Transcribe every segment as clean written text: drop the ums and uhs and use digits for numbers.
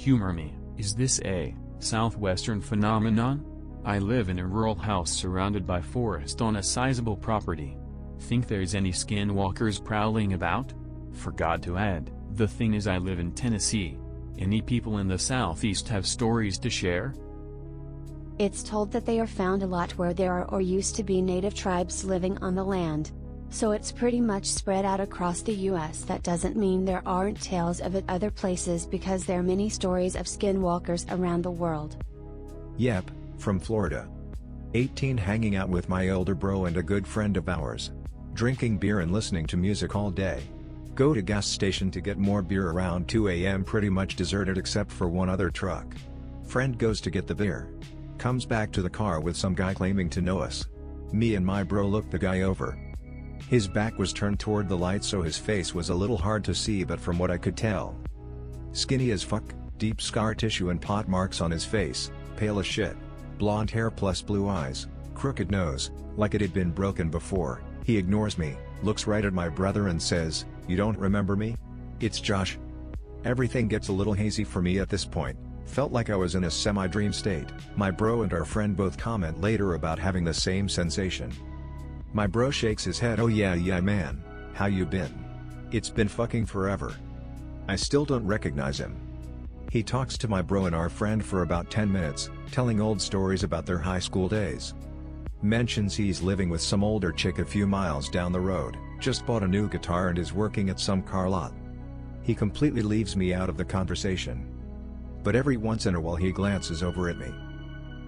Humor me, is this a southwestern phenomenon? I live in a rural house surrounded by forest on a sizable property. Think there's any skinwalkers prowling about? Forgot to add, the thing is I live in Tennessee. Any people in the southeast have stories to share? It's told that they are found a lot where there are or used to be native tribes living on the land. So it's pretty much spread out across the US. That doesn't mean there aren't tales of it other places, because there are many stories of skinwalkers around the world. Yep, from Florida. 18, hanging out with my older bro and a good friend of ours. Drinking beer and listening to music all day. Go to gas station to get more beer around 2 AM, pretty much deserted except for one other truck. Friend goes to get the beer. Comes back to the car with some guy claiming to know us. Me and my bro looked the guy over. His back was turned toward the light, so his face was a little hard to see, but from what I could tell, skinny as fuck, deep scar tissue and pot marks on his face, pale as shit, blonde hair plus blue eyes, crooked nose, like it had been broken before. He ignores me, looks right at my brother and says, "You don't remember me? It's Josh." Everything gets a little hazy for me at this point. Felt like I was in a semi-dream state. My bro and our friend both comment later about having the same sensation. My bro shakes his head. "Oh yeah man, how you been? It's been fucking forever." I still don't recognize him. He talks to my bro and our friend for about 10 minutes, telling old stories about their high school days. Mentions he's living with some older chick a few miles down the road, just bought a new guitar and is working at some car lot. He completely leaves me out of the conversation. But every once in a while he glances over at me.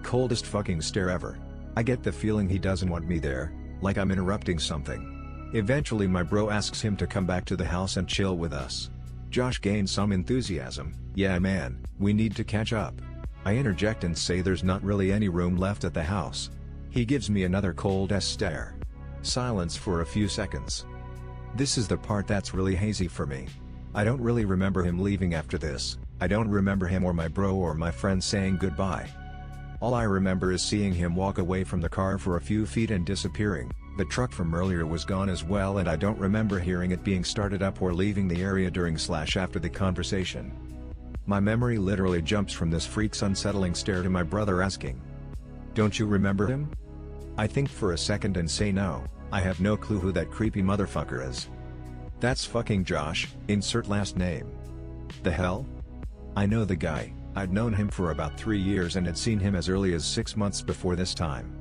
Coldest fucking stare ever. I get the feeling he doesn't want me there, like I'm interrupting something. Eventually my bro asks him to come back to the house and chill with us. Josh gains some enthusiasm. "Yeah man, we need to catch up." I interject and say there's not really any room left at the house. He gives me another cold-ass stare. Silence for a few seconds. This is the part that's really hazy for me. I don't really remember him leaving after this. I don't remember him or my bro or my friend saying goodbye. All I remember is seeing him walk away from the car for a few feet and disappearing. The truck from earlier was gone as well, and I don't remember hearing it being started up or leaving the area during/after the conversation. My memory literally jumps from this freak's unsettling stare to my brother asking, "Don't you remember him?" I think for a second and say no, I have no clue who that creepy motherfucker is. That's fucking Josh, insert last name. The hell? I know the guy. I'd known him for about 3 years and had seen him as early as 6 months before this time.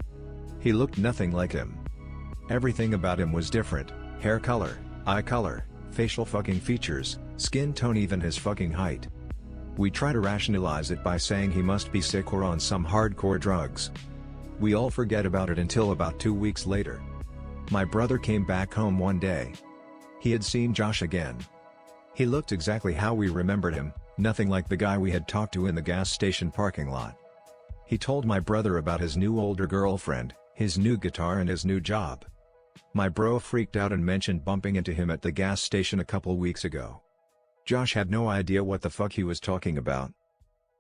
He looked nothing like him. Everything about him was different: hair color, eye color, facial fucking features, skin tone, even his fucking height. We try to rationalize it by saying he must be sick or on some hardcore drugs. We all forget about it until about 2 weeks later. My brother came back home one day. He had seen Josh again. He looked exactly how we remembered him, nothing like the guy we had talked to in the gas station parking lot. He told my brother about his new older girlfriend, his new guitar and his new job. My bro freaked out and mentioned bumping into him at the gas station a couple weeks ago. Josh had no idea what the fuck he was talking about.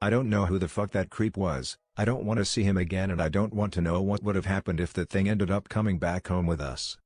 I don't know who the fuck that creep was, I don't want to see him again, and I don't want to know what would have happened if the thing ended up coming back home with us.